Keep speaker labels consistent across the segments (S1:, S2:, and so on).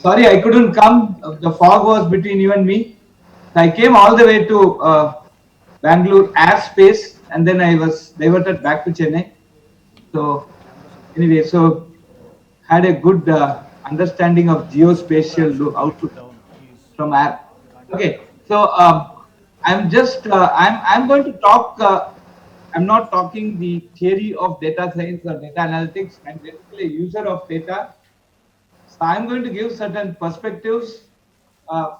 S1: Sorry, I couldn't come. The fog was between you and me. I came all the way to Bangalore airspace, and then I was diverted back to Chennai. So anyway, so had a good understanding of geospatial outlook from air. Okay, so I'm just I'm going to talk. I'm not talking the theory of data science or data analytics. I'm basically a user of data. So I'm going to give certain perspectives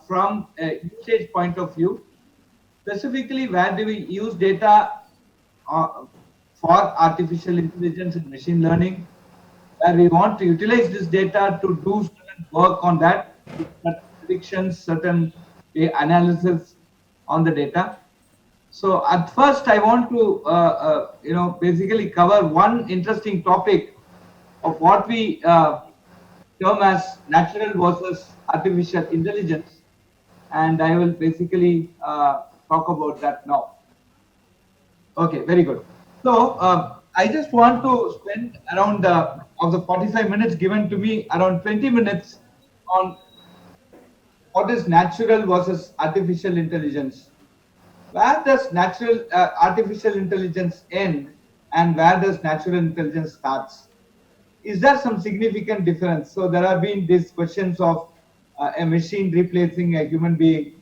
S1: from a usage point of view. Specifically, where do we use data uh, for artificial intelligence and machine learning? Where we want to utilize this data to do certain work on that, certain predictions, certain analysis on the data. So at first, I want to basically cover one interesting topic of what we term as natural versus artificial intelligence, and I will basically talk about that now. Okay, very good. So I just want to spend around of the 45 minutes given to me, around 20 minutes on what is natural versus artificial intelligence. Where does natural artificial intelligence end, and where does natural intelligence starts? Is there some significant difference? So there have been these questions of a machine replacing a human being.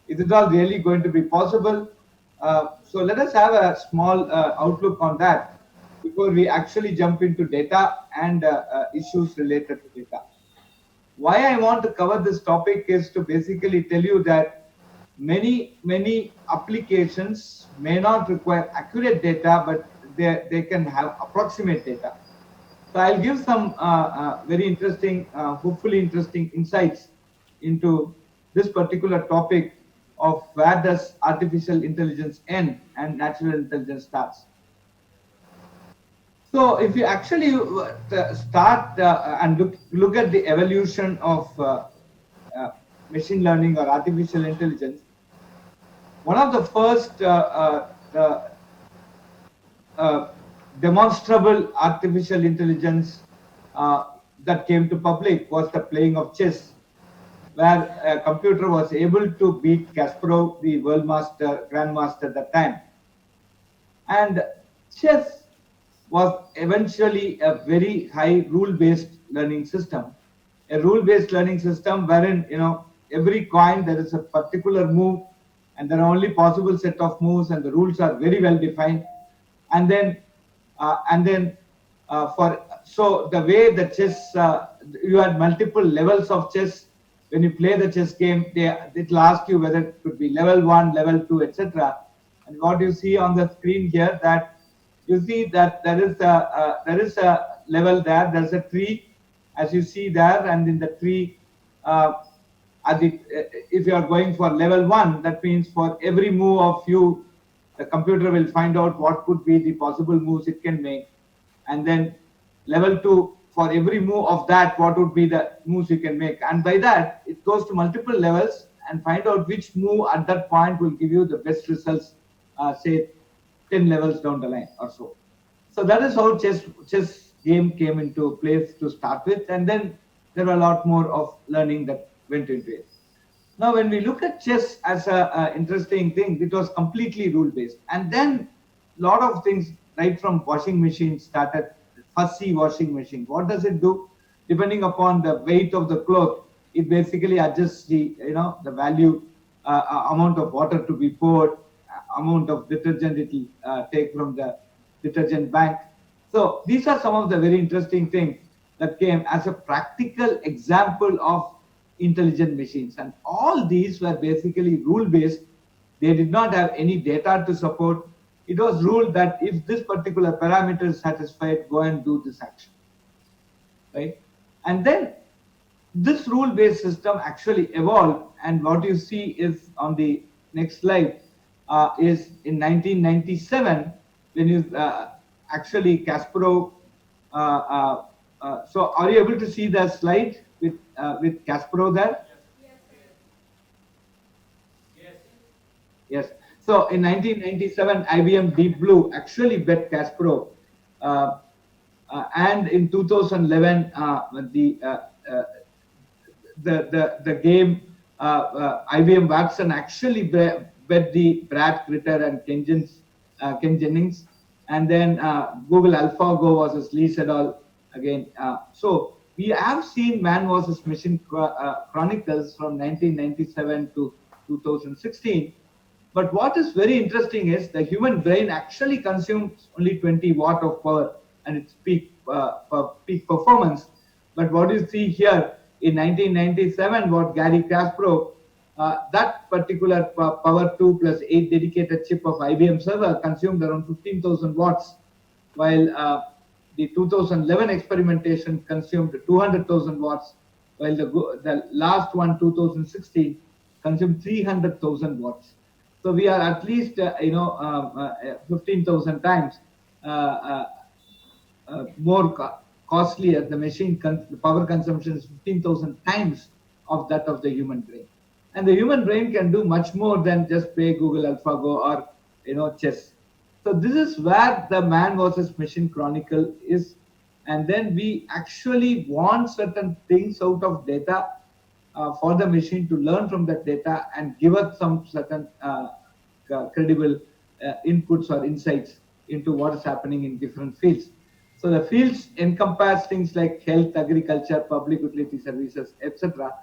S1: Is it all really going to be possible? So let us have a small outlook on that before we actually jump into data and issues related to data. Why I want to cover this topic is to basically tell you that many applications may not require accurate data, but they can have approximate data. So I'll give some very interesting, hopefully interesting insights into this particular topic of where does artificial intelligence end and natural intelligence starts. So if you actually start and look at the evolution of uh, machine learning or artificial intelligence, one of the first uh, demonstrable artificial intelligence uh, that came to public was the playing of chess, where a computer was able to beat Kasparov, the world master, grandmaster at that time. And chess was eventually a very high rule-based learning system. A rule-based learning system wherein every coin there is a particular move, and there are only possible set of moves, and the rules are very well defined. And then for so the way the chess you had multiple levels of chess. When you play the chess game, it will ask you whether it could be level 1, level 2, etc. And what you see on the screen here, that you see that there is a level there. There's a tree, as you see there, and in the tree, uh, if you are going for level 1, that means for every move of you, the computer will find out what could be the possible moves it can make. And then level 2, for every move of that, what would be the moves you can make. And by that, it goes to multiple levels and find out which move at that point will give you the best results, say 10 levels down the line or so. So that is how chess game came into place to start with, and then there were a lot more of learning that went into it. Now, when we look at chess as a interesting thing, it was completely rule based, and then a lot of things, right from washing machines started. Fussy washing machine. What does it do? Depending upon the weight of the cloth, it basically adjusts the value, amount of water to be poured, amount of detergent it will take from the detergent bank. So these are some of the very interesting things that came as a practical example of intelligent machines. And all these were basically rule based. They did not have any data to support. It was ruled that if this particular parameter is satisfied, go and do this action, right? And then this rule-based system actually evolved, and what you see is on the next slide is in 1997 when you actually Kasparov. So, are you able to see the slide with Kasparov there? Yes. So in 1997, IBM Deep Blue actually bet Kasparov, and in 2011, the game IBM Watson actually bet the Brad Critter and Ken Jennings, and then Google AlphaGo versus Lee Sedol again. So we have seen Man versus Machine Chronicles from 1997 to 2016. But what is very interesting is the human brain actually consumes only 20 watt of power and its peak performance. But what you see here in 1997, what Gary Kasparov, that particular Power 2 plus 8 dedicated chip of IBM server consumed around 15,000 watts, while the 2011 experimentation consumed 200,000 watts, while the last one, 2016, consumed 300,000 watts. So we are at least 15,000 times uh, uh, more costlier. The machine the power consumption is 15,000 times of that of the human brain, and the human brain can do much more than just play Google AlphaGo or chess. So this is where the Man versus Machine Chronicle is, and then we actually want certain things out of data for the machine to learn from that data and give us some certain credible inputs or insights into what is happening in different fields. So the fields encompass things like health, agriculture, public utility services, etc.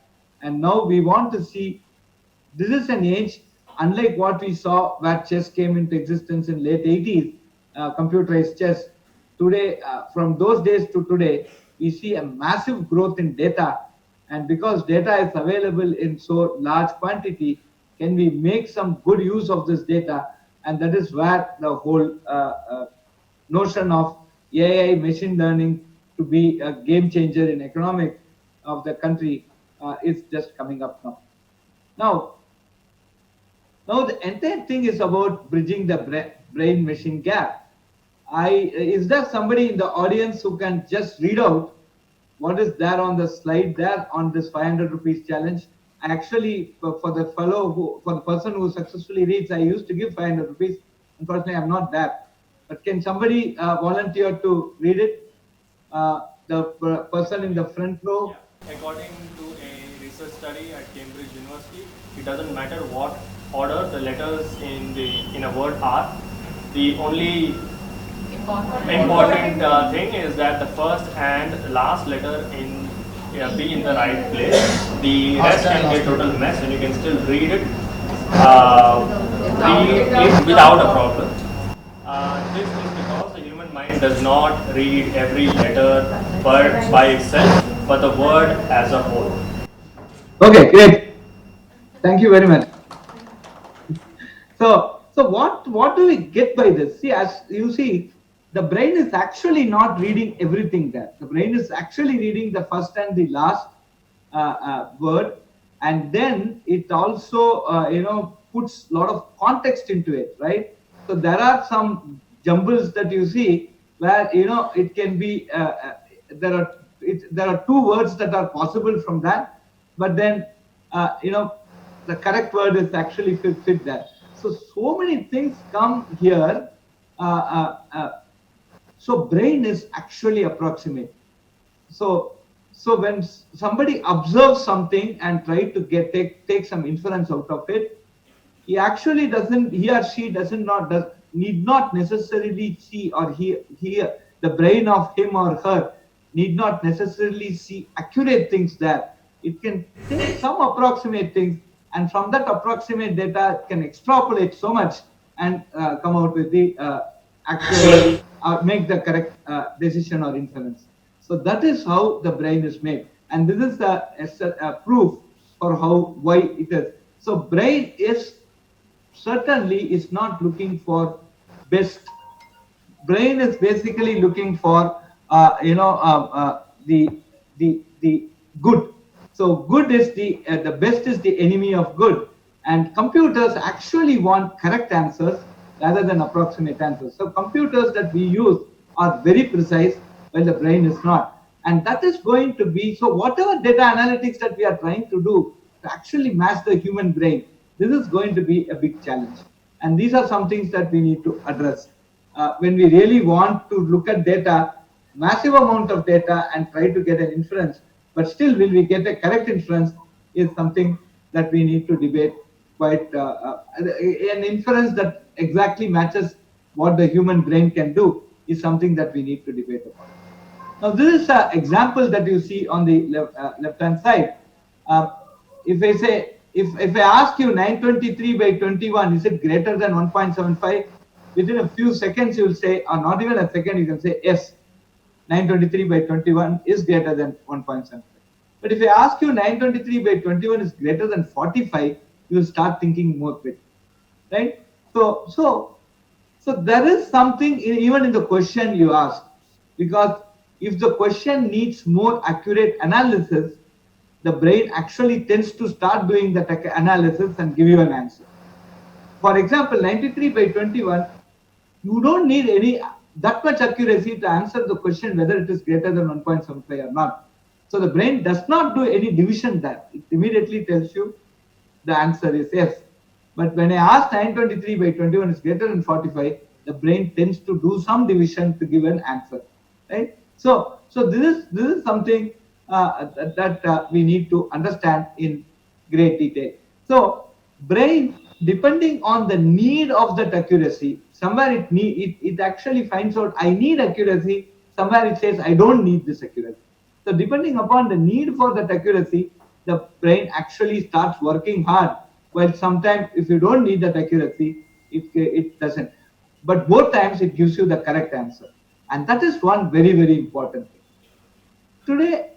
S1: And now we want to see, this is an age unlike what we saw where chess came into existence in late 80s, computerized chess. Today, from those days to today, we see a massive growth in data, and because data is available in so large quantity, can we make some good use of this data? And that is where the whole notion of AI, machine learning to be a game changer in economic of the country is just coming up now. Now, now the entire thing is about bridging the brain-machine gap. Is there somebody in the audience who can just read out what is there on the slide there on this 500 rupees challenge? Actually, for the person who successfully reads, I used to give 500 rupees. Unfortunately, I'm not there. But can somebody volunteer to read it? The person in the front row.
S2: Yeah. According to a research study at Cambridge University, it doesn't matter what order the letters in a word are. The only important thing is that the first and last letter be in the right place. The rest can be a total mess, and you can still read it without a problem. This is because the human mind does not read every letter by itself, but the word as a whole.
S1: Okay, great. Thank you very much. So what do we get by this? See, as you see, the brain is actually not reading everything there. The brain is actually reading the first and the last word, and then it also puts a lot of context into it, right? So there are some jumbles that you see where it can be there are two words that are possible from that, but then the correct word is actually fit there. So many things come here. So brain is actually approximate. So when somebody observes something and try to take some inference out of it, he or she need not necessarily see or hear the brain of him or her need not necessarily see accurate things there. It can take some approximate things, and from that approximate data it can extrapolate so much and come out with the actual make the correct decision or inference. So that is how the brain is made, and this is a proof for why it is. So brain is certainly is not looking for best. Brain is basically looking for the good. So good is the best is the enemy of good, and computers actually want correct answers rather than approximate answers. So computers that we use are very precise, while the brain is not, and that is going to be so. Whatever data analytics that we are trying to do to actually match the human brain, this is going to be a big challenge, and these are some things that we need to address. When we really want to look at data, massive amount of data, and try to get an inference, But still, will we get a correct inference is something that we need to debate quite. An inference that exactly matches what the human brain can do is something that we need to debate upon. Now, this is an example that you see on the left hand side. Uh, if I say, if I ask you 923 by 21, is it greater than 1.75? Within a few seconds, you will say, or not even a second, you can say yes. 923 by 21 is greater than 1.75. But if I ask you 923 by 21 is greater than 45, you will start thinking more quick, right? So there is something even in the question you ask, because if the question needs more accurate analysis, the brain actually tends to start doing that analysis and give you an answer. For example, 93 by 21, you don't need any that much accuracy to answer the question whether it is greater than 1.75 or not. So the brain does not do any division that. It immediately tells you the answer is yes. But when I ask 923 by 21 is greater than 45, the brain tends to do some division to give an answer, right? So this is something that we need to understand in great detail. So brain, depending on the need of that accuracy, somewhere it actually finds out I need accuracy, somewhere it says I don't need this accuracy. So depending upon the need for that accuracy, the brain actually starts working hard. While sometimes if you don't need that accuracy, it doesn't. But both times it gives you the correct answer. And that is one very, very important thing. Today,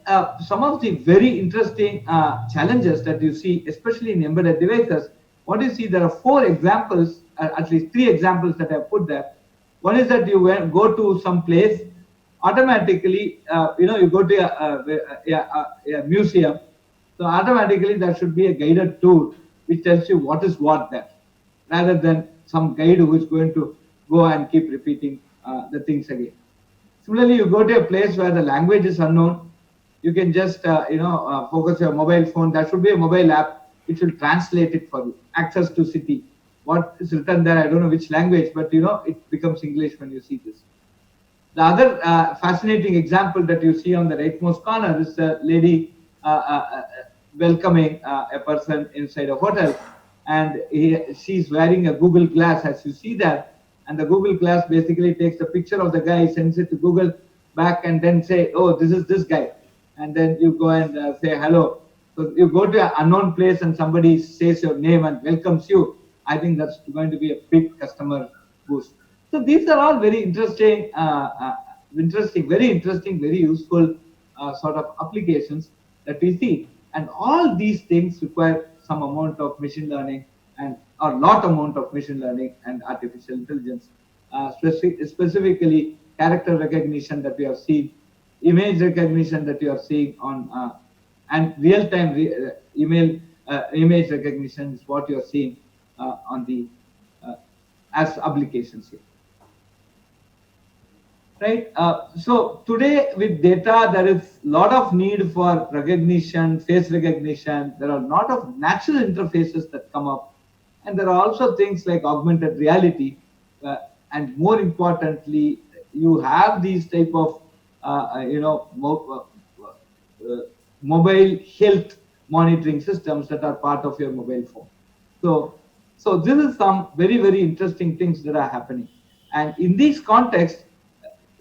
S1: some of the very interesting challenges that you see, especially in embedded devices, what you see, there are four examples, at least three examples that I put there. One is that you go to some place, automatically, you go to a museum, so automatically there should be a guided tour which tells you what is what there, rather than some guide who is going to go and keep repeating the things again. Similarly, you go to a place where the language is unknown, you can just focus your mobile phone. There should be a mobile app which will translate it for you. Access to city. What is written there, I don't know which language, but it becomes English when you see this. The other fascinating example that you see on the rightmost corner is a lady welcoming a person inside a hotel, and she's wearing a Google Glass, as you see that. And the Google Glass basically takes the picture of the guy, sends it to Google back, and then say, "Oh, this is this guy," and then you go and say hello. So you go to an unknown place and somebody says your name and welcomes you. I think that's going to be a big customer boost. So these are all very interesting, very interesting, very useful sort of applications that we see. And all these things require some amount of machine learning and a lot amount of machine learning and artificial intelligence, specifically character recognition that we have seen, image recognition that you are seeing on, and real-time image recognition is what you are seeing on the as applications here. Right. So today with data, there is a lot of need for recognition, face recognition. There are a lot of natural interfaces that come up, and there are also things like augmented reality, and more importantly, you have these type of mobile health monitoring systems that are part of your mobile phone. So this is some very, very interesting things that are happening, and in this context,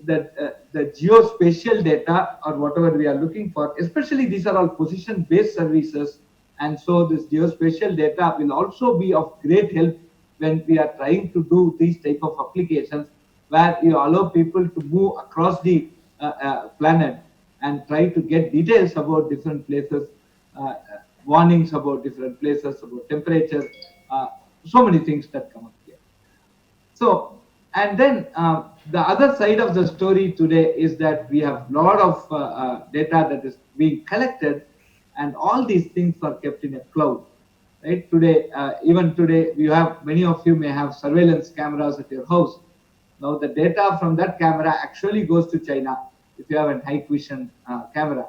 S1: that the geospatial data or whatever we are looking for, especially these are all position-based services, and so this geospatial data will also be of great help when we are trying to do these type of applications where you allow people to move across the planet and try to get details about different places, warnings about different places, about temperatures, so many things that come up here. So, and then the other side of the story today is that we have a lot of data that is being collected, and all these things are kept in a cloud. Right today, even today, you have many of you may have surveillance cameras at your house. Now, the data from that camera actually goes to China if you have a high vision camera.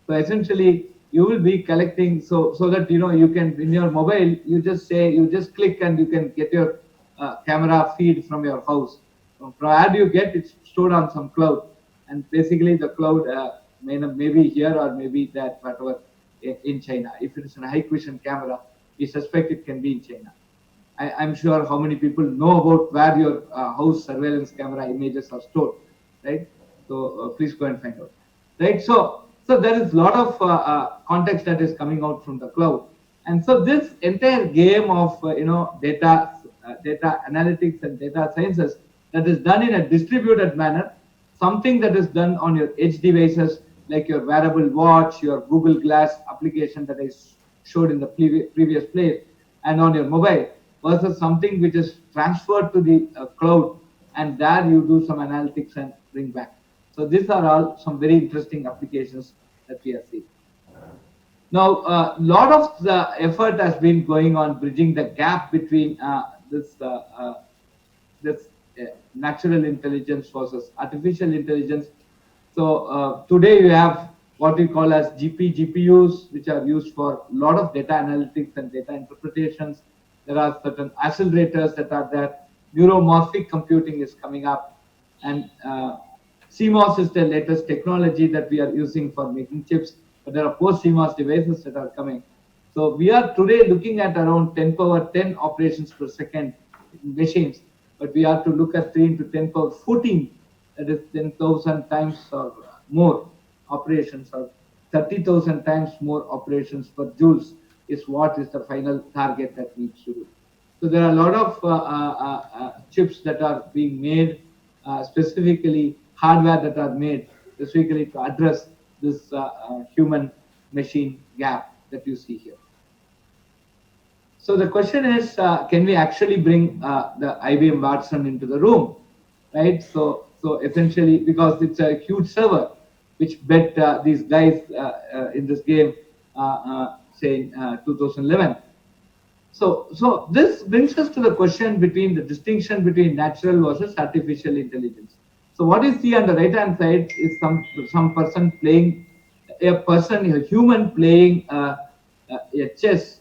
S1: So essentially, you will be collecting so that you can in your mobile you just click and you can get your camera feed from your house. From where do you get? It's stored on some cloud, and basically the cloud maybe here or maybe that, whatever, in China. If it is a high vision camera, we suspect it can be in China. I'm sure how many people know about where your house surveillance camera images are stored, right? So please go and find out, right? So there is a lot of context that is coming out from the cloud, and so this entire game of data analytics and data sciences that is done in a distributed manner, something that is done on your edge devices like your wearable watch, your Google Glass application that I showed in the previous place, and on your mobile, versus something which is transferred to the cloud, and there you do some analytics and bring back. So these are all some very interesting applications that we are seeing. Now, a lot of the effort has been going on bridging the gap between this natural intelligence versus artificial intelligence. So today you have what we call as GPUs, which are used for a lot of data analytics and data interpretations. There are certain accelerators that are there. Neuromorphic computing is coming up, and CMOS is the latest technology that we are using for making chips. But there are post CMOS devices that are coming. So we are today looking at around 10 power 10 operations per second machines, but we have to look at 3 into 10 power 14, that is 10,000 times or more operations, or 30,000 times more operations per joules is what is the final target that needs to do. So there are a lot of chips that are being made, specifically hardware that are made specifically to address this human machine gap that you see here. So the question is, can we actually bring the IBM Watson into the room, right? So essentially, because it's a huge server, which bet these guys in this game, say in 2011. So this brings us to the question between the distinction between natural versus artificial intelligence. So what you see on the right hand side is some person playing, a human playing a chess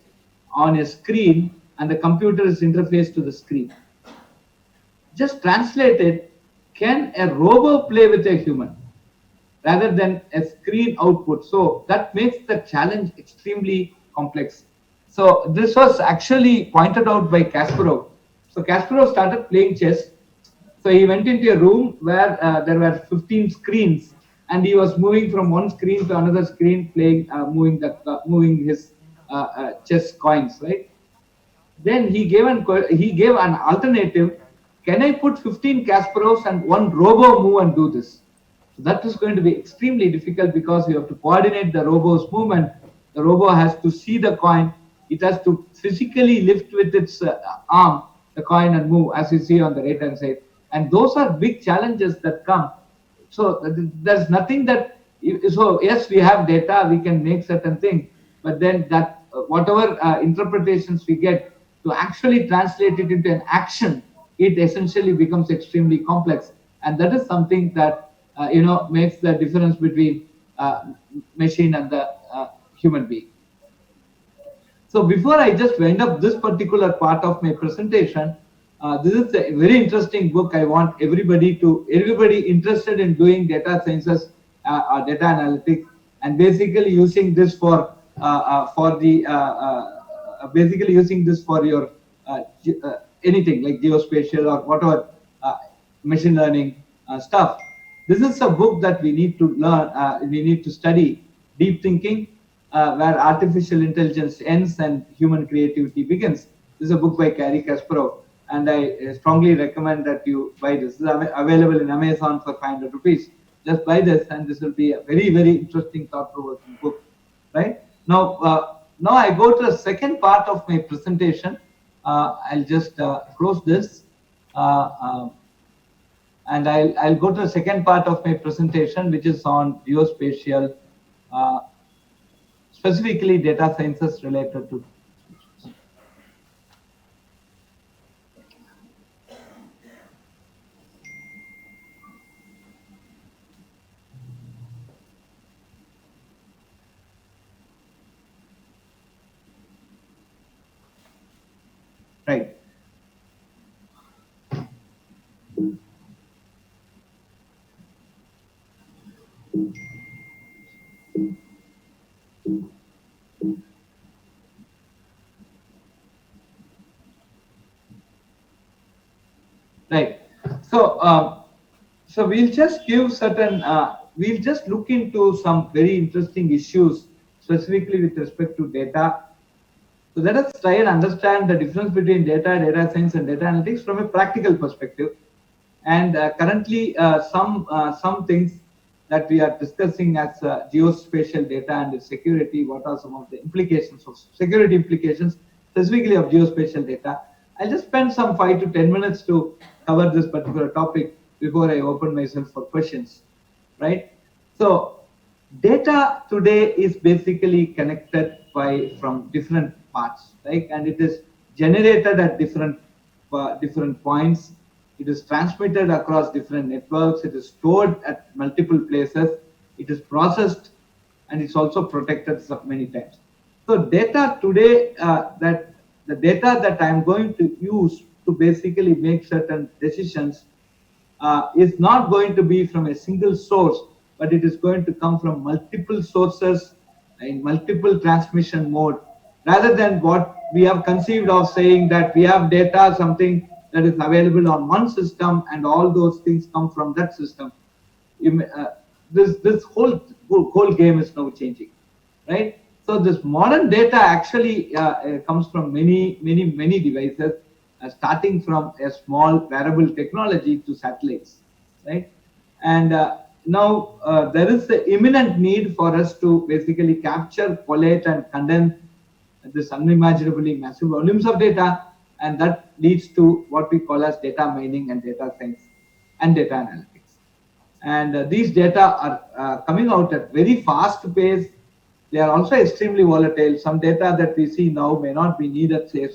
S1: on a screen, and the computer is interfaced to the screen. Just translated, can a robot play with a human rather than a screen output? So that makes the challenge extremely complex. So this was actually pointed out by Kasparov. So Kasparov started playing chess. So he went into a room where there were 15 screens, and he was moving from one screen to another screen, playing, moving his chess coins, right? Then he gave an alternative. Can I put 15 Kasparovs and one robo move and do this? So that is going to be extremely difficult because you have to coordinate the robo's movement. The robo has to see the coin. It has to physically lift with its arm the coin and move, as you see on the right hand side. And those are big challenges that come. So there's nothing that. So yes, we have data, we can make certain things, but then that whatever interpretations we get, to actually translate it into an action, it essentially becomes extremely complex, and that is something that makes the difference between machine and the human being. So before I just wind up this particular part of my presentation, this is a very interesting book. I want everybody interested in doing data sciences, data analytics, and basically using this basically using this for your anything like geospatial or whatever machine learning stuff. This is a book that we need to learn. We need to study deep thinking, where artificial intelligence ends and human creativity begins. This is a book by Gary Kasparov, and I strongly recommend that you buy this. This is available in Amazon for 500 rupees. Just buy this, and this will be a very, very interesting, thought-provoking book. Right now, now I go to the second part of my presentation. I'll just close this. And I'll go to the second part of my presentation, which is on geospatial, specifically data sciences related to. Right. Right. So, so we'll just give certain, we'll just look into some very interesting issues specifically with respect to data. So let us try and understand the difference between data, data science, and data analytics from a practical perspective. And currently, some things that we are discussing as geospatial data and its security. What are some of the implications of security implications, specifically of geospatial data? I'll just spend some 5 to 10 minutes to cover this particular topic before I open myself for questions, right? So data today is basically connected by from different parts, right? And it is generated at different points. It is transmitted across different networks. It is stored at multiple places. It is processed, and it's also protected many times. So data today, that the data that I'm going to use to basically make certain decisions is not going to be from a single source, but it is going to come from multiple sources in multiple transmission mode, rather than what we have conceived of saying that we have data, something that is available on one system, and all those things come from that system. This whole game is now changing, right? So this modern data actually comes from many devices, starting from a small wearable technology to satellites, right? And now there is the imminent need for us to basically capture, collate, and condense this unimaginably massive volumes of data, and that leads to what we call as data mining and data science and data analytics. And these data are coming out at very fast pace. They are also extremely volatile. Some data that we see now may not be needed, say,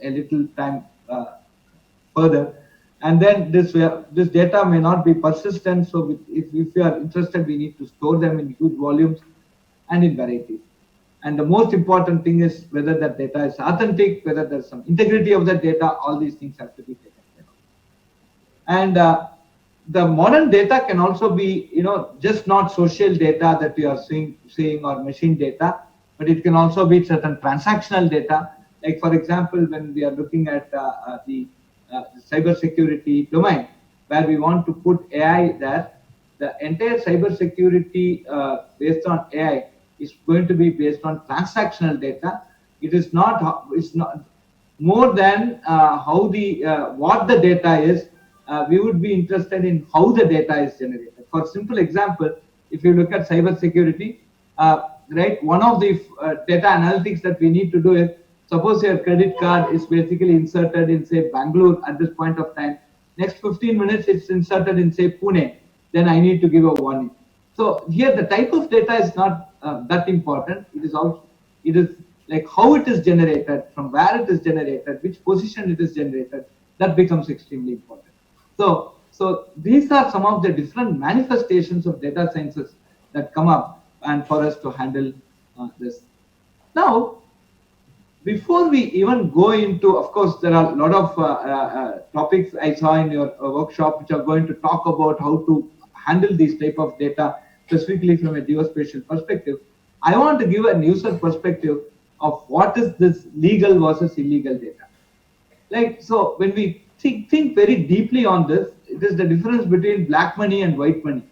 S1: a little time further. And then this data may not be persistent. So if you are interested, we need to store them in huge volumes and in varieties. And the most important thing is whether that data is authentic, whether there's some integrity of that data. All these things have to be taken care of. And the modern data can also be, just not social data that we are seeing or machine data, but it can also be certain transactional data. Like, for example, when we are looking at the cybersecurity domain, where we want to put AI there, the entire cybersecurity based on AI is going to be based on transactional data. It is not. It's not more than how the what the data is. We would be interested in how the data is generated. For simple example, if you look at cybersecurity, right, one of the data analytics that we need to do is, suppose your credit card is basically inserted in, say, Bangalore at this point of time. Next 15 minutes, it's inserted in, say, Pune. Then I need to give a warning. So here, the type of data is not that important. It is like how it is generated, from where it is generated, which position it is generated. That becomes extremely important. So these are some of the different manifestations of data sciences that come up, and for us to handle this. Now, before we even go into, of course, there are a lot of topics I saw in your workshop which are going to talk about how to handle these type of data, specifically from a geospatial perspective. I want to give a user perspective of what is this legal versus illegal data. Like, so when we think very deeply on this, it is the difference between black money and white money,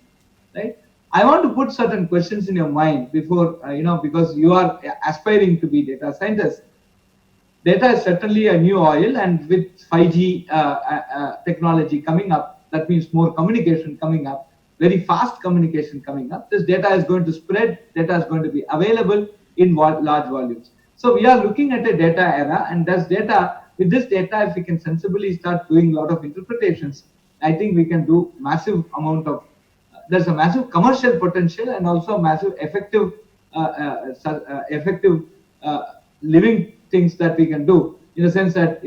S1: right? I want to put certain questions in your mind before, because you are aspiring to be data scientists. Data is certainly a new oil, and with 5G technology coming up, that means more communication coming up, very fast communication coming up. This data is going to spread, data is going to be available in large volumes. So we are looking at a data era, and with this data, if we can sensibly start doing a lot of interpretations, I think we can do massive amount of, there's a massive commercial potential and also massive effective living things that we can do, in the sense that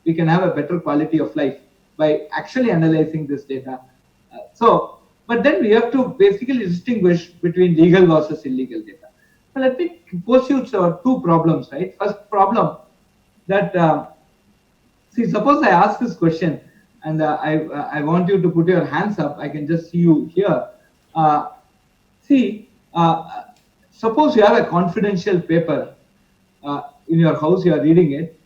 S1: we can have a better quality of life by actually analyzing this data. But then we have to basically distinguish between legal versus illegal data. So let me pose you two problems, right? First problem, that see, suppose I ask this question, and I want you to put your hands up. I can just see you here. See, suppose you have a confidential paper in your house, you are reading it,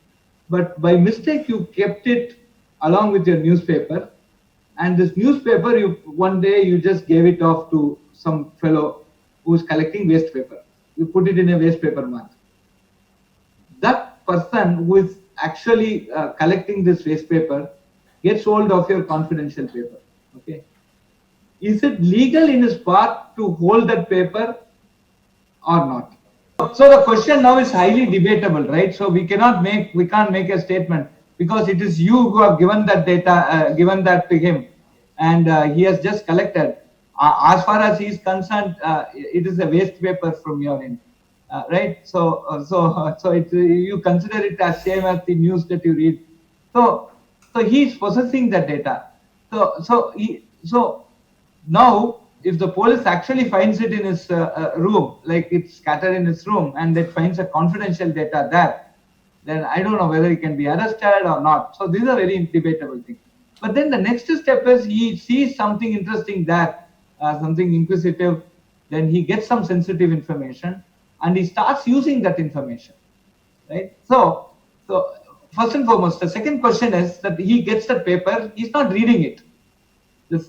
S1: but by mistake you kept it along with your newspaper, and this newspaper you one day you just gave it off to some fellow who's collecting waste paper. You put it in a waste paper mart. That person who is actually collecting this waste paper gets hold of your confidential paper. Okay, is it legal in his part to hold that paper or not? So the question now is highly debatable, right? So we can't make a statement because it is you who have given that data, given that to him, and he has just collected. As far as he is concerned, it is a waste paper from your end, right? You consider it as same as the news that you read. So he is possessing that data. So now, if the police actually finds it in his room, like it's scattered in his room, and it finds a confidential data there, then I don't know whether he can be arrested or not. So these are very debatable things. But then the next step is he sees something interesting there, something inquisitive, then he gets some sensitive information, and he starts using that information, right? So first and foremost, the second question is that he gets the paper, he's not reading it. This,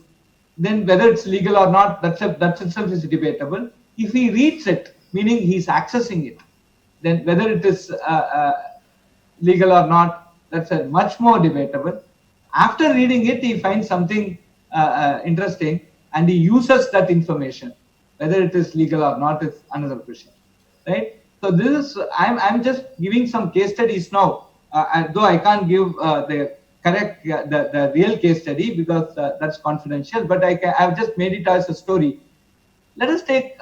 S1: then whether it's legal or not, that itself is debatable. If he reads it, meaning he's accessing it, then whether it is legal or not, that's a much more debatable. After reading it, he finds something interesting and he uses that information. Whether it is legal or not is another question, right? So this is I'm just giving some case studies now, though I can't give the correct the real case study because that's confidential. But I've just made it as a story. Let us take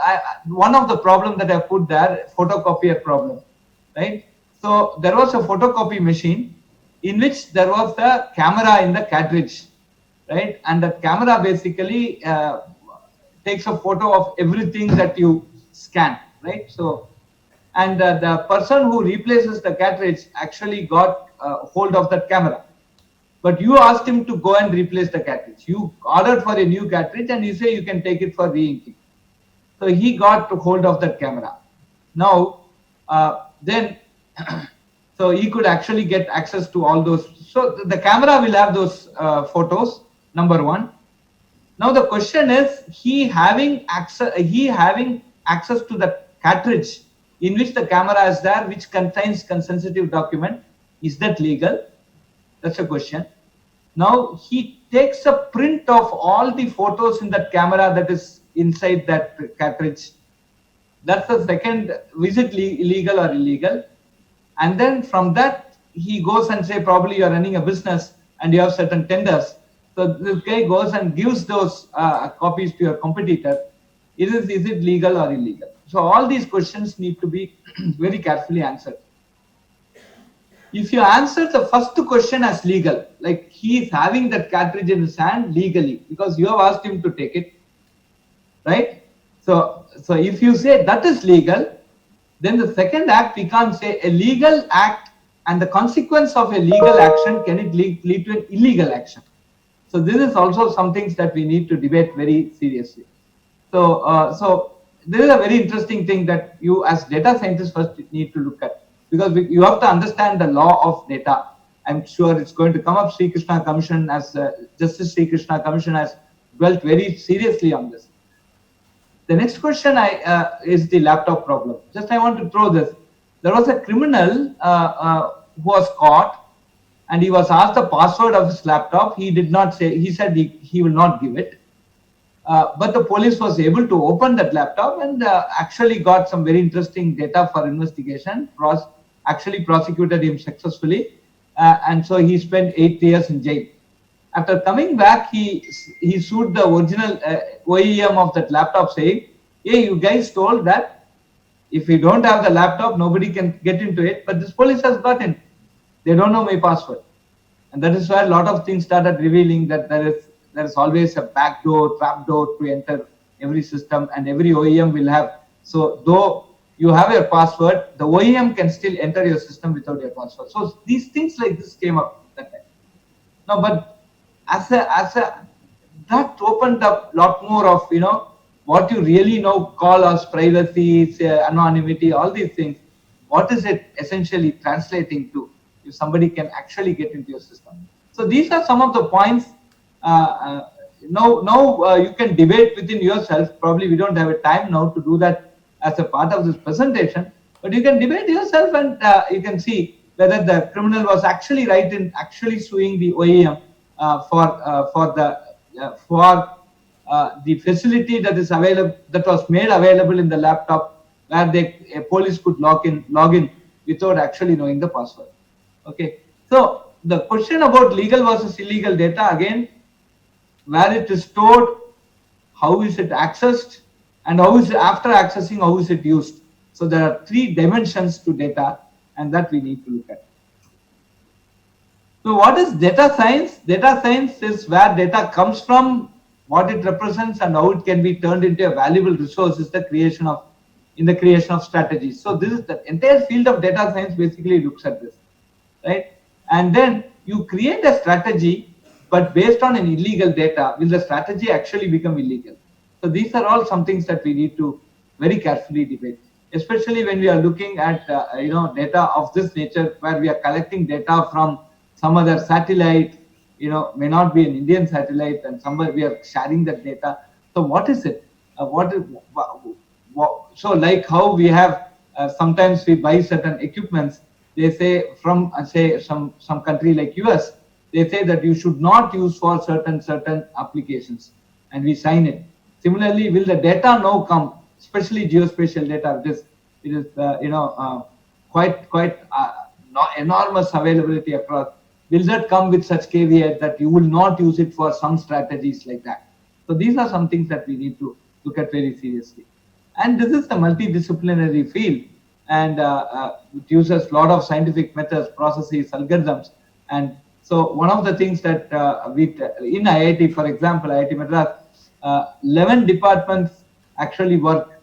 S1: one of the problem that I put there, photocopier problem, right? So there was a photocopy machine in which there was a camera in the cartridge, right? And that camera basically takes a photo of everything that you scan, right? So, and the person who replaces the cartridge actually got hold of that camera, but you asked him to go and replace the cartridge. You ordered for a new cartridge and you say you can take it for re-inking. So he got hold of that camera. Now, then, so he could actually get access to all those. So the camera will have those photos, number one. Now the question is, he having access to the cartridge in which the camera is there, which contains sensitive document. Is that legal? That's a question. Now he takes a print of all the photos in that camera that is inside that cartridge. That's the second. Is it legal or illegal? And then from that he goes and say, probably you're running a business and you have certain tenders. So this guy goes and gives those copies to your competitor. Is it legal or illegal? So all these questions need to be very carefully answered. If you answer the first question as legal, like he is having that cartridge in his hand legally because you have asked him to take it, right? So if you say that is legal, then the second act we can't say a legal act and the consequence of a legal action, can it lead to an illegal action? So this is also some things that we need to debate very seriously. So this is a very interesting thing that you as data scientists first need to look at, because you have to understand the law of data. I'm sure it's going to come up. Sri Krishna Commission as Justice Sri Krishna Commission has dwelt very seriously on this. The next question is the laptop problem. Just I want to throw this. There was a criminal who was caught, and he was asked the password of his laptop. He did not say. He said he will not give it. But the police was able to open that laptop and actually got some very interesting data for investigation. Actually prosecuted him successfully, and so he spent 8 years in jail. After coming back, he sued the original OEM of that laptop, saying, "Hey, you guys told that if you don't have the laptop, nobody can get into it, but this police has got in. They don't know my password." And that is why a lot of things started revealing that there is always a back door, trap door to enter every system, and every OEM will have. So though you have your password, the OEM can still enter your system without your password. So these things like this came up that time. No, but as a that opened up a lot more of what you really now call as privacy, say, anonymity, all these things, what is it essentially translating to if somebody can actually get into your system? So these are some of the points. Now you can debate within yourself. Probably we don't have a time now to do that as a part of this presentation, but you can debate yourself, and you can see whether the criminal was actually right in actually suing the OEM for the facility that is available, that was made available in the laptop, where a police could log in without actually knowing the password. Okay, so the question about legal versus illegal data, again, where it is stored, how is it accessed, and how is it, after accessing, how is it used. So there are three dimensions to data, and that we need to look at. So what is data science? Data science is where data comes from, what it represents, and how it can be turned into a valuable resource is the creation of strategies. So this is the entire field of data science basically looks at this, right? And then you create a strategy, but based on an illegal data, will the strategy actually become illegal? So these are all some things that we need to very carefully debate, especially when we are looking at data of this nature, where we are collecting data from some other satellite, may not be an Indian satellite, and somewhere we are sharing that data. So what is it? So like how we have sometimes we buy certain equipments, they say from say some country like US, they say that you should not use for certain applications, and we sign it. Similarly, will the data now come, especially geospatial data? It is quite enormous availability across. Will that come with such caveat that you will not use it for some strategies like that? So these are some things that we need to look at very seriously. And this is a multidisciplinary field, and it uses a lot of scientific methods, processes, algorithms. And so one of the things that in IIT, for example, IIT Madras, 11 departments actually work.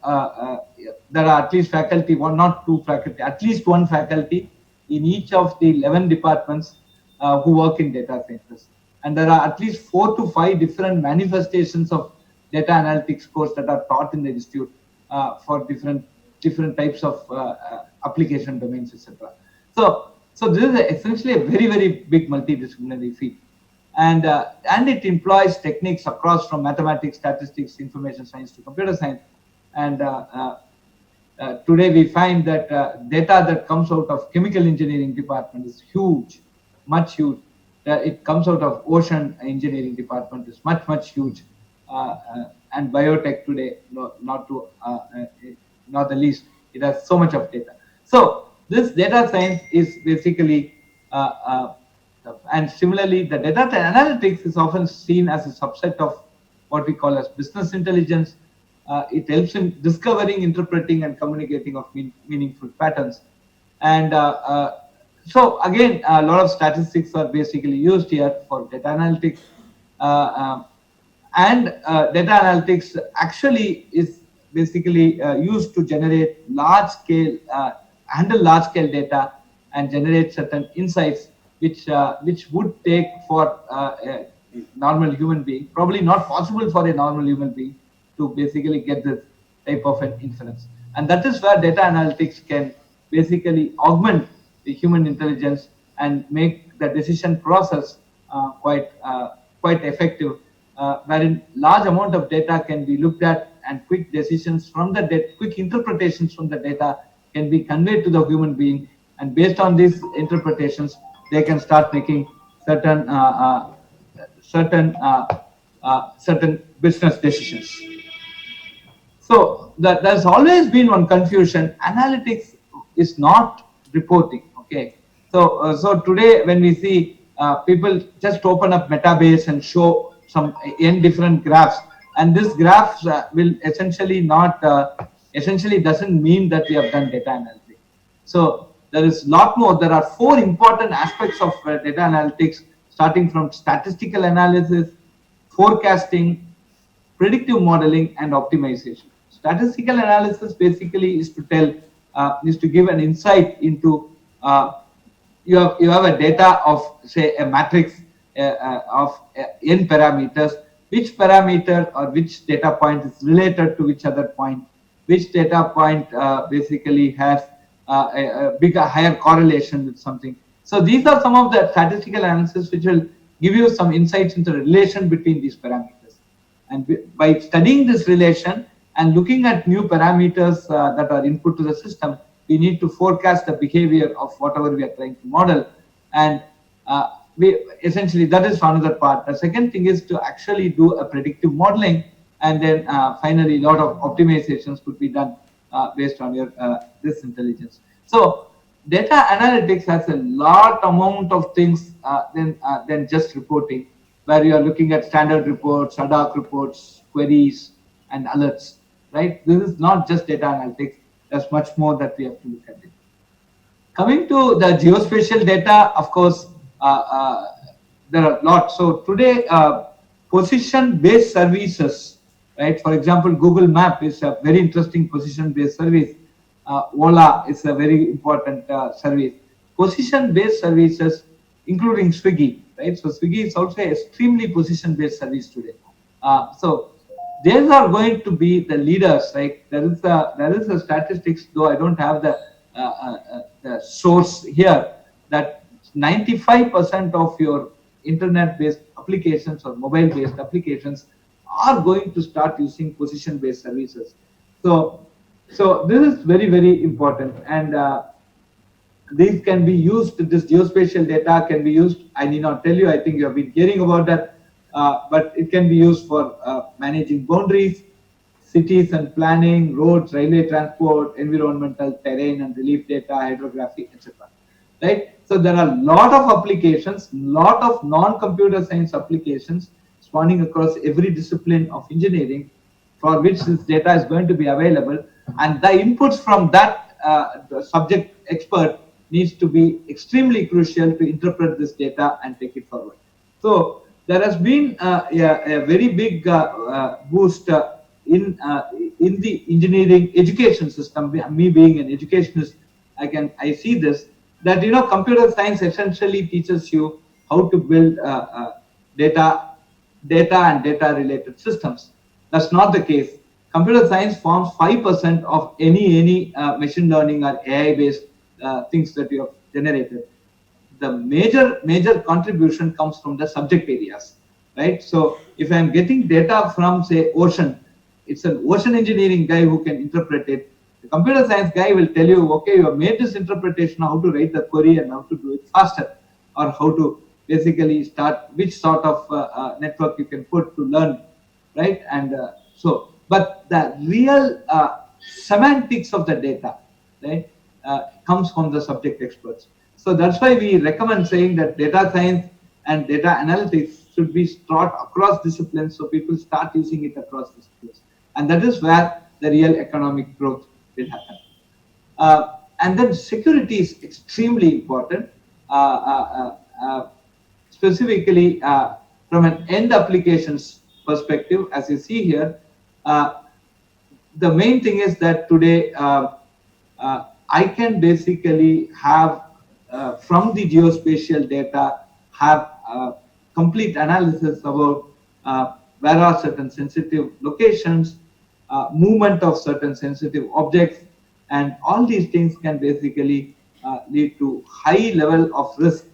S1: There are at least faculty, one, not two faculty, at least one faculty in each of the 11 departments who work in data sciences. And there are at least 4 to 5 different manifestations of data analytics course that are taught in the institute for different types of application domains, etc. So this is essentially a very big multidisciplinary field, and it employs techniques across from mathematics, statistics, information science to computer science. And today we find that data that comes out of chemical engineering department is huge, much huge. It comes out of ocean engineering department is much huge. And biotech today, not the least, it has so much of data. So this data science is basically, and similarly, the data analytics is often seen as a subset of what we call as business intelligence. It helps in discovering, interpreting, and communicating of meaningful patterns. And so again, a lot of statistics are basically used here for data analytics. And data analytics actually is basically used to generate handle large scale data and generate certain insights which would take for a normal human being, probably not possible for a normal human being to basically get this type of an inference. And that is where data analytics can basically augment the human intelligence and make the decision process quite effective, wherein large amount of data can be looked at, and quick decisions from the data, quick interpretations from the data can be conveyed to the human being, and based on these interpretations, they can start making certain business decisions. So there's always been one confusion. Analytics is not reporting. Okay. So today when we see people just open up Metabase and show some n different graphs, and this graphs will essentially doesn't mean that we have done data analytics. So there is a lot more. There are 4 important aspects of data analytics, starting from statistical analysis, forecasting, predictive modeling, and optimization. Statistical analysis basically is to give an insight into you have a data of, say, a matrix of n parameters, which parameter or which data point is related to which other point, which data point basically has a bigger, higher correlation with something. So these are some of the statistical analysis which will give you some insights into the relation between these parameters. And by studying this relation and looking at new parameters that are input to the system, we need to forecast the behavior of whatever we are trying to model. And we essentially, that is another part. The second thing is to actually do a predictive modeling, and then finally a lot of optimizations could be done based on your this intelligence. So data analytics has a lot amount of things than just reporting, where you are looking at standard reports, ad hoc reports, queries, and alerts. Right? This is not just data analytics. There's much more that we have to look at it. Coming to the geospatial data, of course, there are lots. So today, position-based services, right? For example, Google Map is a very interesting position-based service. Ola is a very important service. Position-based services, including Swiggy, right? So Swiggy is also an extremely position-based service today. So these are going to be the leaders, right? There is a statistics, though I don't have the source here, that 95% of your internet-based applications or mobile-based applications are going to start using position-based services. So this is very, very important. And these can be used, this geospatial data can be used, I need not tell you, I think you have been hearing about that, but it can be used for managing boundaries, cities and planning, roads, railway transport, environmental, terrain and relief data, hydrography, etc. Right? So there are a lot of applications, lot of non-computer science applications spanning across every discipline of engineering, for which this data is going to be available, and the inputs from that the subject expert needs to be extremely crucial to interpret this data and take it forward. So there has been a very big boost in the engineering education system. Me being an educationist, I see this, that computer science essentially teaches you how to build data and data related systems. That's not the case. Computer science forms 5% of any machine learning or AI based things that you have generated. The major contribution comes from the subject areas, right? So if I'm getting data from, say, ocean, it's an ocean engineering guy who can interpret it. The computer science guy will tell you, okay, you have made this interpretation, how to write the query and how to do it faster, or how to basically start, which sort of network you can put to learn, right? And but the real semantics of the data, right, comes from the subject experts. So that's why we recommend saying that data science and data analytics should be taught across disciplines, so people start using it across disciplines. And that is where the real economic growth will happen. And then security is extremely important, specifically from an end applications perspective. As you see here, the main thing is that today I can basically have from the geospatial data have complete analysis about where are certain sensitive locations, movement of certain sensitive objects, and all these things can basically lead to high level of risk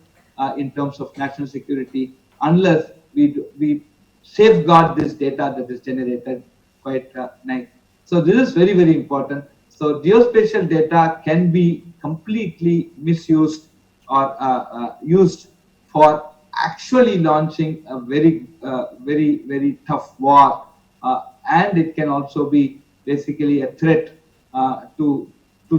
S1: in terms of national security, unless we safeguard this data that is generated quite nice. So this is very, very important. So geospatial data can be completely misused or used for actually launching a very tough war, and it can also be basically a threat to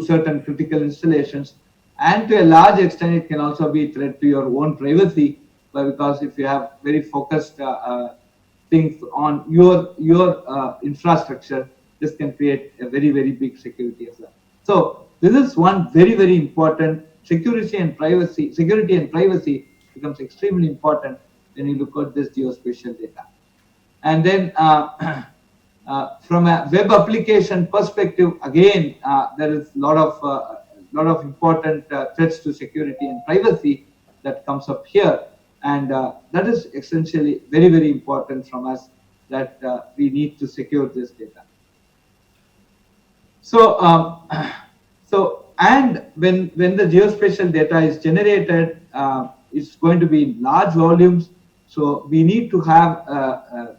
S1: certain critical installations, and to a large extent it can also be a threat to your own privacy, because if you have very focused things on your infrastructure, this can create a very big security as well. So this is one very important. Security and privacy becomes extremely important when you look at this geospatial data. And then from a web application perspective, again, there is a lot of important threats to security and privacy that comes up here, and that is essentially very important from us. that we need to secure this data. So, so and when the geospatial data is generated, it's going to be in large volumes. So we need to have a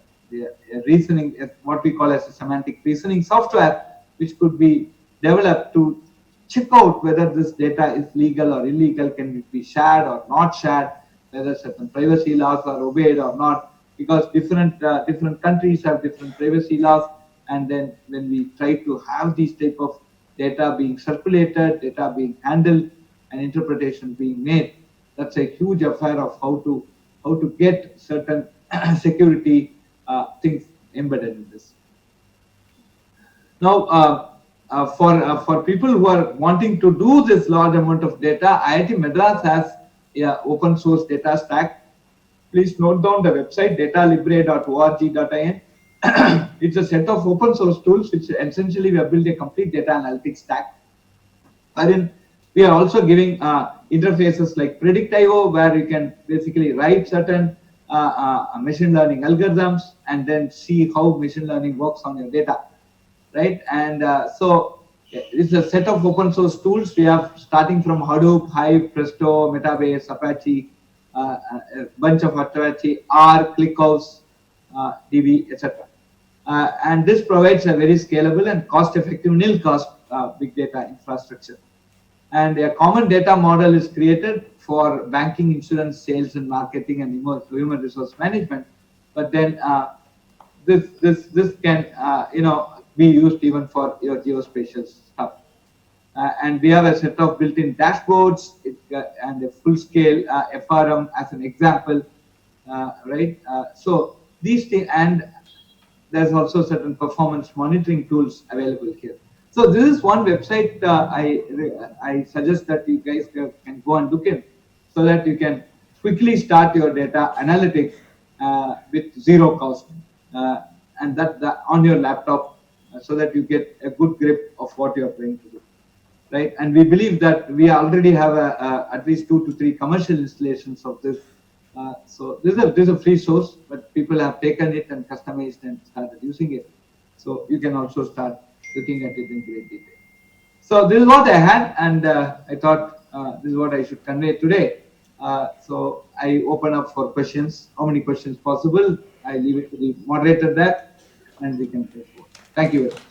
S1: reasoning, what we call as a semantic reasoning software, which could be developed to check out whether this data is legal or illegal, can it be shared or not shared, whether certain privacy laws are obeyed or not, because different countries have different privacy laws. And then when we try to have these type of data being circulated, data being handled, and interpretation being made, that's a huge affair of how to get certain security things embedded in this. Now, for people who are wanting to do this large amount of data, IIT Madras has a open source data stack. Please note down the website datalibre.org.in. It's a set of open source tools which essentially we have built a complete data analytics stack. Wherein we are also giving interfaces like Predict.io, where you can basically write certain machine learning algorithms and then see how machine learning works on your data, right? And so it's a set of open source tools we have, starting from Hadoop, Hive, Presto, Metabase, Apache, a bunch of Apache, R, ClickHouse, DB, etc. And this provides a very scalable and cost-effective nil-cost big data infrastructure. And a common data model is created for banking, insurance, sales, and marketing, and human resource management. But then this can be used even for your geospatial stuff. And we have a set of built-in dashboards and a full-scale FRM as an example, right? So these things, and there's also certain performance monitoring tools available here. So this is one website I suggest that you guys can go and look in, so that you can quickly start your data analytics with zero cost, and that on your laptop, so that you get a good grip of what you're trying to do, right? And we believe that we already have at least 2 to 3 commercial installations of this. So this is a free source, but people have taken it and customized and started using it. So you can also start looking at it in great detail. So this is what I had, and I thought this is what I should convey today. So I open up for questions. How many questions possible? I leave it to the moderator there, and we can take forward. Thank you very much.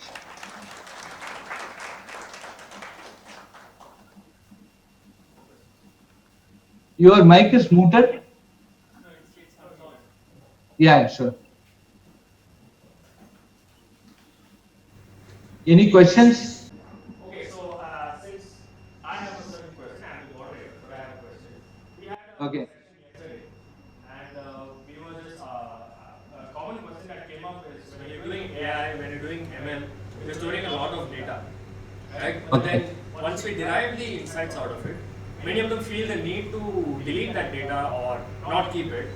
S1: Your mic is muted. Yeah, sure. Any questions?
S2: Okay, so since I have a certain question, I'm the moderator, but I have a question. We had a
S1: Okay.
S2: session yesterday, and we were just a common question that came up is when you're doing AI, when you're doing ML, you're storing a lot of data, right? But then once we derive the insights out of it, many of them feel the need to delete that data or not keep it.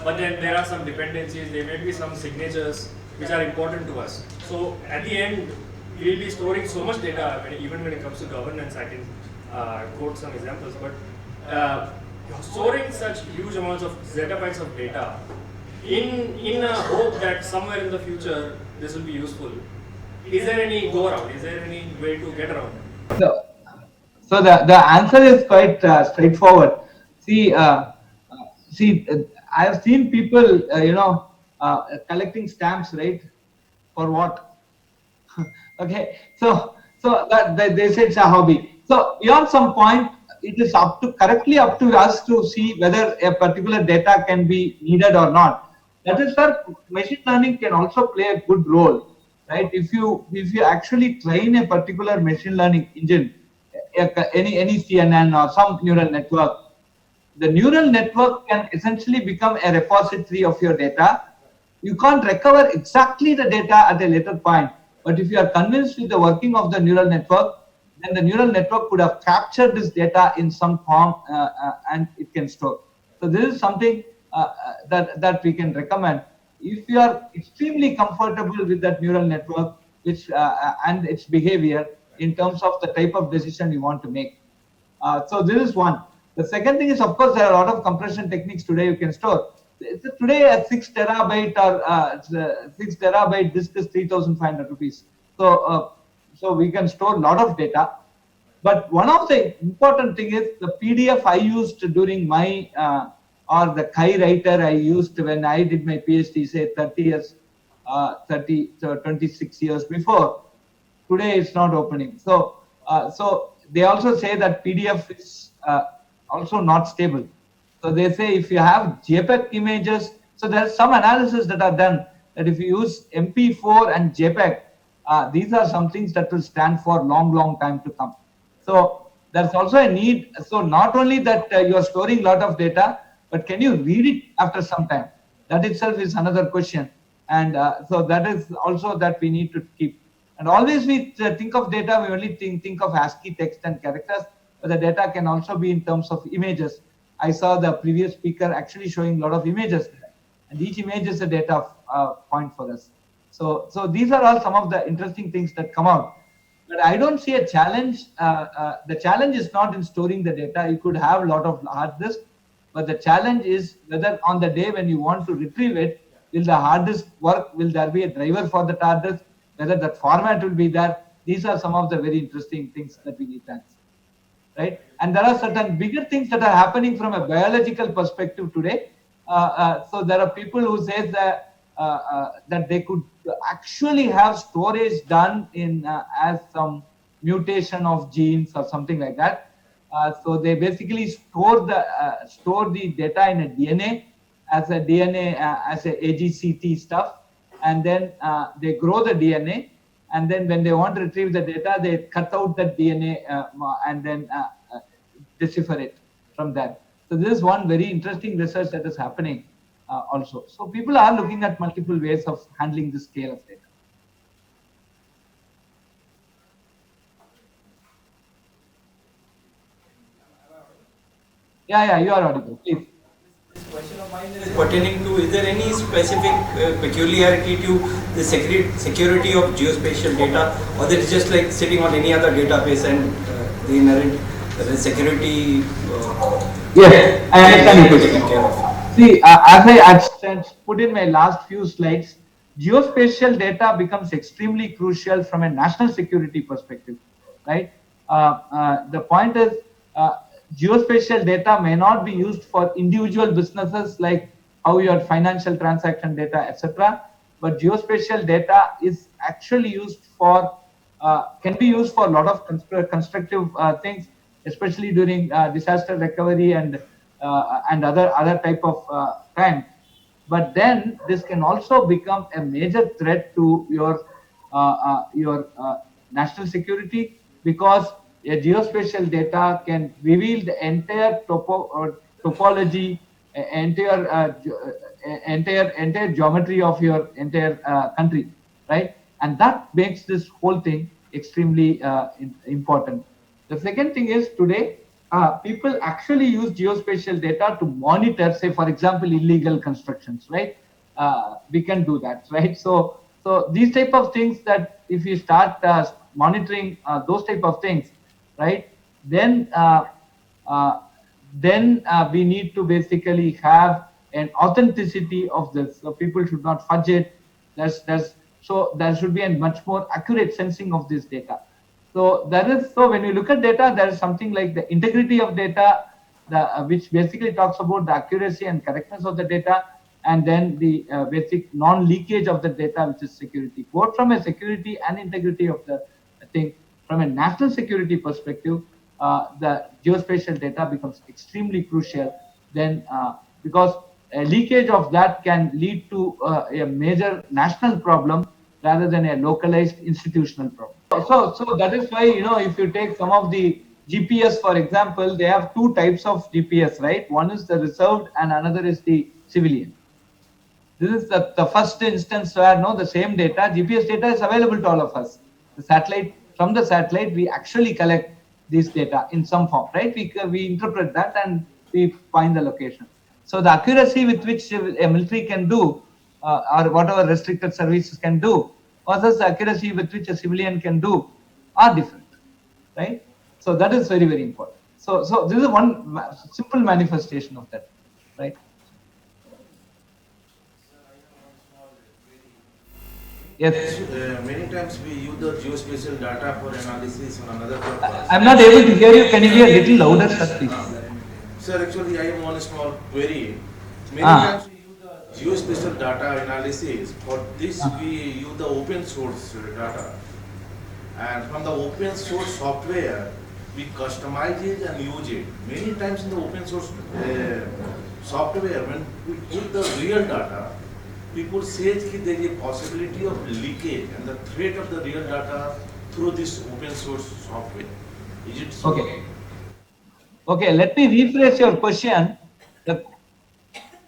S2: But then there are some dependencies, there may be some signatures which are important to us. So at the end, we'll be storing so much data, even when it comes to governance. I can quote some examples, but storing such huge amounts of zettabytes of data in a hope that somewhere in the future this will be useful. Is there any go around? Is there any way to get around it?
S1: So the answer is quite straightforward. See, I have seen people, collecting stamps, right? For what? Okay, so that they say it's a hobby. So beyond some point, it is correctly up to us to see whether a particular data can be needed or not. That is where machine learning can also play a good role, right? If you actually train a particular machine learning engine, any CNN or some neural network, the neural network can essentially become a repository of your data. You can't recover exactly the data at a later point, but if you are convinced with the working of the neural network, then the neural network could have captured this data in some form, and it can store. So this is something that we can recommend. If you are extremely comfortable with that neural network, which and its behavior in terms of the type of decision you want to make. So this is one. The second thing is, of course, there are a lot of compression techniques today you can store. today a 6 terabyte or 6 terabyte disk is 3,500 rupees. So we can store a lot of data. But one of the important thing is the PDF I used during my or the Kai writer I used when I did my PhD, say 30 years, 30 so 26 years before. Today it's not opening. So they also say that PDF is also not stable. So they say if you have JPEG images, so there's some analysis that are done that if you use MP4 and JPEG, these are some things that will stand for long time to come. So there's also a need. So not only that you are storing a lot of data, but can you read it after some time? That itself is another question. And so that is also that we need to keep. And always we think of data, we only think of ASCII text and characters, but the data can also be in terms of images. I saw the previous speaker actually showing a lot of images there, and each image is a data point for us. So these are all some of the interesting things that come out. But I don't see a challenge. The challenge is not in storing the data. You could have a lot of hard disk, but the challenge is whether on the day when you want to retrieve it, will the hard disk work? Will there be a driver for the hard disk? Whether that format will be there? These are some of the very interesting things that we need to answer, right? And there are certain bigger things that are happening from a biological perspective today. So there are people who say that they could actually have storage done in as some mutation of genes or something like that. So they basically store the data in a DNA as a DNA as a AGCT stuff, and then they grow the DNA, and then when they want to retrieve the data, they cut out the DNA and then decipher it from that. So this is one very interesting research that is happening also. So people are looking at multiple ways of handling this scale of data. Yeah, you are audible. Please.
S3: This question of mine is pertaining to, is there any specific peculiarity to the security of geospatial data, or that is just like sitting on any other database and the inherent security
S1: Yes, I understand your
S3: taken care
S1: question.
S3: of?
S1: See, as I had put in my last few slides, geospatial data becomes extremely crucial from a national security perspective, right? The point is, geospatial data may not be used for individual businesses like how your financial transaction data, etc. But geospatial data is actually used for, can be used for a lot of constructive things, especially during disaster recovery and other type of crime. But then this can also become a major threat to your national security, because a geospatial data can reveal the entire topology, entire geometry of your entire country, right? And that makes this whole thing extremely important. The second thing is today, people actually use geospatial data to monitor, say, for example, illegal constructions, right? We can do that, right? So these type of things, that if you start monitoring those type of things, right, then uh, we need to basically have an authenticity of this. So people should not fudge it. So there should be a much more accurate sensing of this data. So when you look at data, there is something like the integrity of data, which basically talks about the accuracy and correctness of the data, and then the basic non-leakage of the data, which is security. Both from a security and integrity of the thing, from a national security perspective, the geospatial data becomes extremely crucial. Then, because a leakage of that can lead to a major national problem rather than a localized institutional problem. So that is why, if you take some of the GPS, for example, they have two types of GPS, right? One is the reserved and another is the civilian. This is the first instance where the same data, GPS data, is available to all of us. From the satellite, we actually collect this data in some form, right? We interpret that and we find the location. So the accuracy with which a military can do, or whatever restricted services can do, versus the accuracy with which a civilian can do, are different, right? So that is very important. So this is one simple manifestation of that, right? Yes.
S4: Many times we use the geospatial data for analysis on another purpose.
S1: I'm not able to hear you. Can you be a little louder, sir, please?
S4: Sir, actually, I am on a small query. Many
S1: Ah.
S4: times we use the geospatial data analysis. For this,
S1: Ah.
S4: we use the open source data. And from the open source software, we customize it and use it. Many times in the open source software, when we put the real data, people say that there is a possibility of leakage and the threat of the real data through this open source software. Is it so?
S1: Okay. Okay. Let me rephrase your question. The,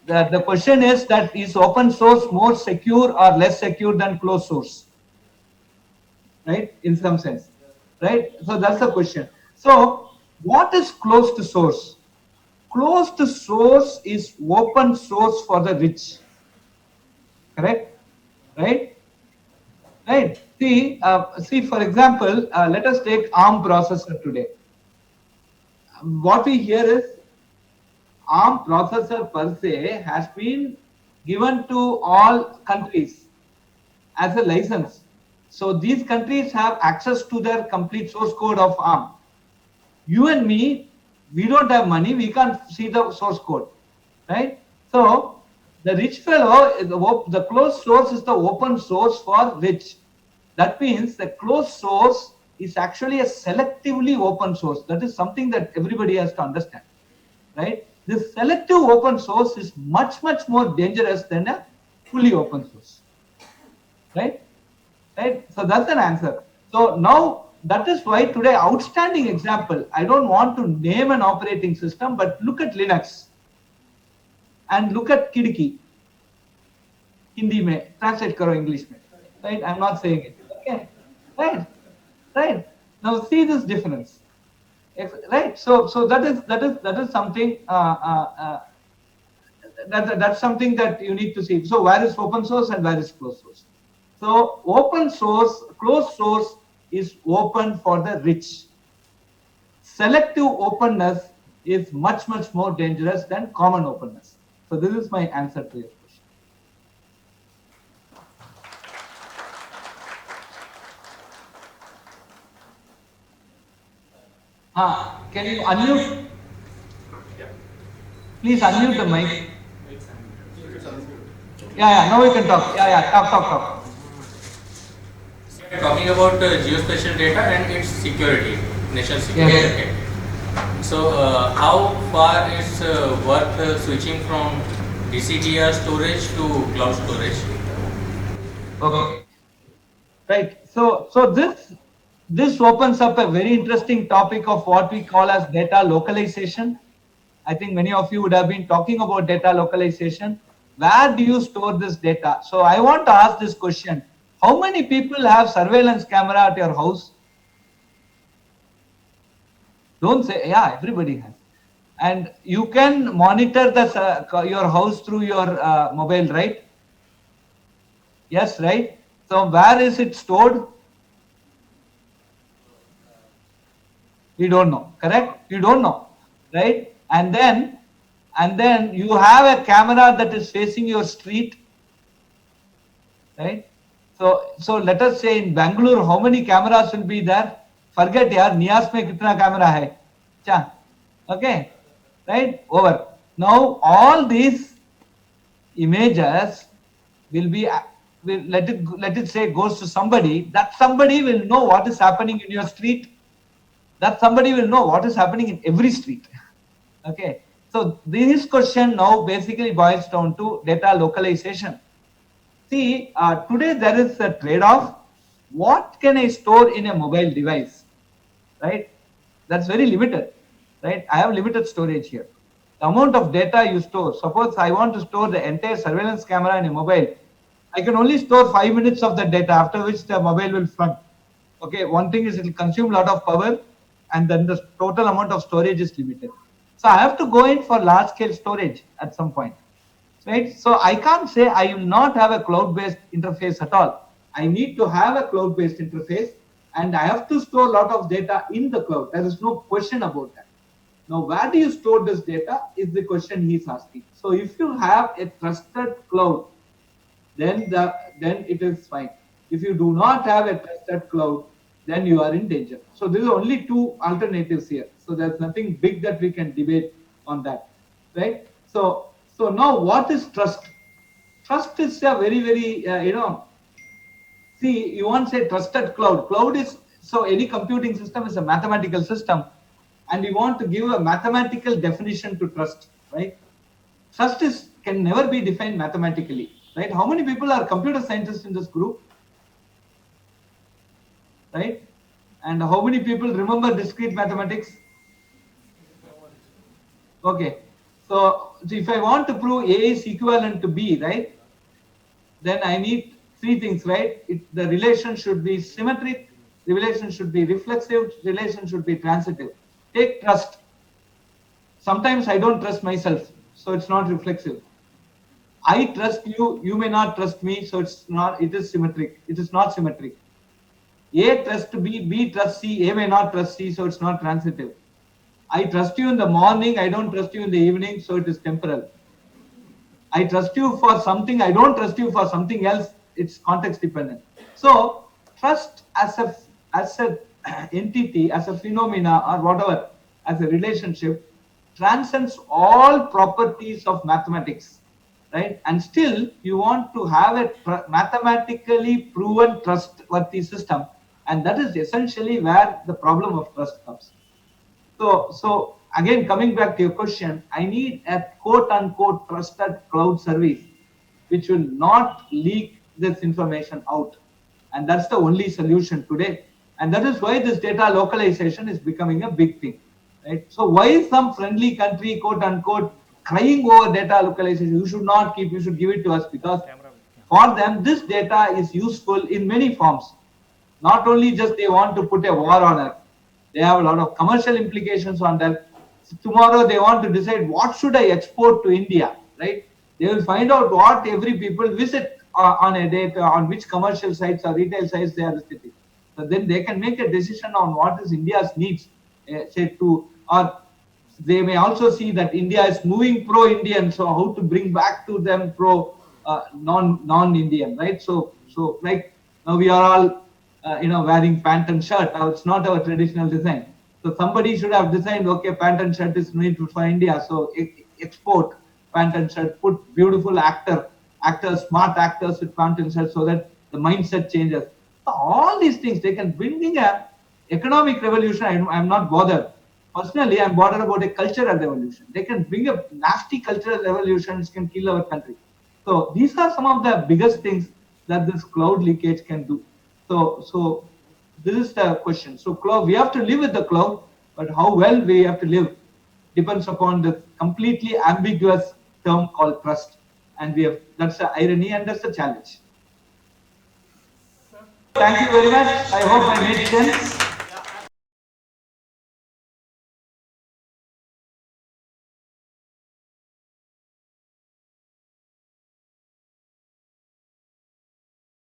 S1: the question is open source more secure or less secure than closed source? Right? In some sense. Right? So that's the question. So what is closed source? Closed source is open source for the rich. Correct? Right? Right. See, for example, let us take ARM processor today. What we hear is ARM processor per se has been given to all countries as a license. So these countries have access to their complete source code of ARM. You and me, we don't have money, we can't see the source code, right? So the rich fellow, the closed source is the open source for rich. That means the closed source is actually a selectively open source. That is something that everybody has to understand, right? This selective open source is much, much more dangerous than a fully open source, right? Right? So that's an answer. So now that is why today outstanding example, I don't want to name an operating system, but look at Linux and look at Kidiki. Hindi mein, translate karo English mein. Right? I'm not saying it. Okay. Right. Right. Now see this difference. Right. So that is something that's something that you need to see. So where is open source and where is closed source? So open source, closed source is open for the rich. Selective openness is much, much more dangerous than common openness. So this is my answer to your question. Can you unmute? Please unmute the mic. Yeah, now we can talk. Yeah, talk.
S2: We are talking about geospatial data and its security, national security.
S1: Yes.
S2: Okay. So, how far is worth switching from DCDR storage to cloud storage?
S1: Okay. Right. So this opens up a very interesting topic of what we call as data localization. I think many of you would have been talking about data localization. Where do you store this data? So I want to ask this question. How many people have surveillance camera at your house? Don't say, yeah, everybody has. And you can monitor your house through your mobile, right? Yes, right? So where is it stored? We don't know, correct? You don't know, right? And then you have a camera that is facing your street, right? So let us say in Bangalore, how many cameras will be there? Forget yaar, Nias mein kitna camera hai? Cha. Okay, right? Over. Now all these images will be let it say goes to somebody. That somebody will know what is happening in your street. That somebody will know what is happening in every street. Okay, so this question now basically boils down to data localization. See, today there is a trade-off. What can I store in a mobile device? Right? That's very limited. Right? I have limited storage here. The amount of data you store. Suppose I want to store the entire surveillance camera in a mobile. I can only store 5 minutes of the data, after which the mobile will flood. Okay, one thing is it will consume a lot of power, and then the total amount of storage is limited. So I have to go in for large scale storage at some point. Right? So I can't say I will not have a cloud-based interface at all. I need to have a cloud-based interface, and I have to store a lot of data in the cloud. There is no question about that. Now, where do you store this data is the question he's asking. So if you have a trusted cloud, then it is fine. If you do not have a trusted cloud, then you are in danger. So there are only two alternatives here. So there's nothing big that we can debate on that, right? So now what is trust? Trust is a very see, you want to say trusted cloud. Cloud is, so any computing system is a mathematical system, and we want to give a mathematical definition to trust, right? Trust is can never be defined mathematically, right? How many people are computer scientists in this group, right? And how many people remember discrete mathematics? Okay, so if I want to prove A is equivalent to B, right? Then I need three things, right? The relation should be symmetric, the relation should be reflexive, relation should be transitive. Take trust. Sometimes I don't trust myself, so it's not reflexive. I trust you, you may not trust me, so it's not, it is symmetric. It is not symmetric. A trust B, B trust C, A may not trust C, so it's not transitive. I trust you in the morning, I don't trust you in the evening, so it is temporal. I trust you for something, I don't trust you for something else, it's context dependent. So trust as a entity, as a phenomena or whatever, as a relationship, transcends all properties of mathematics, right? And still you want to have a mathematically proven trustworthy system, and that is essentially where the problem of trust comes. So again, coming back to your question, I need a quote unquote trusted cloud service which will not leak this information out. And that's the only solution today. And that is why this data localization is becoming a big thing, right? So why is some friendly country, quote unquote, crying over data localization? You should not keep, you should give it to us, because for them, this data is useful in many forms. Not only just they want to put a war on Earth, they have a lot of commercial implications on that. So tomorrow they want to decide what should I export to India, right? They will find out what every people visit on a day, on which commercial sites or retail sites they are visiting. So then they can make a decision on what is India's needs, say to, or they may also see that India is moving pro-Indian, so how to bring back to them pro non-Indian, right? So like now we are all wearing pant and shirt. Now it's not our traditional design. So somebody should have designed, okay, pant and shirt is made for India, so export pant and shirt. Put beautiful actors, smart actors with pant and shirt, so that the mindset changes. So all these things they can bring a economic revolution. I'm not bothered. Personally, I'm bothered about a cultural revolution. They can bring a nasty cultural revolution which can kill our country. So these are some of the biggest things that this cloud leakage can do. So this is the question. So cloud, we have to live with the cloud, but how well we have to live depends upon the completely ambiguous term called trust. And we have, that's the irony and that's the challenge. Thank you very much. I hope I made sense.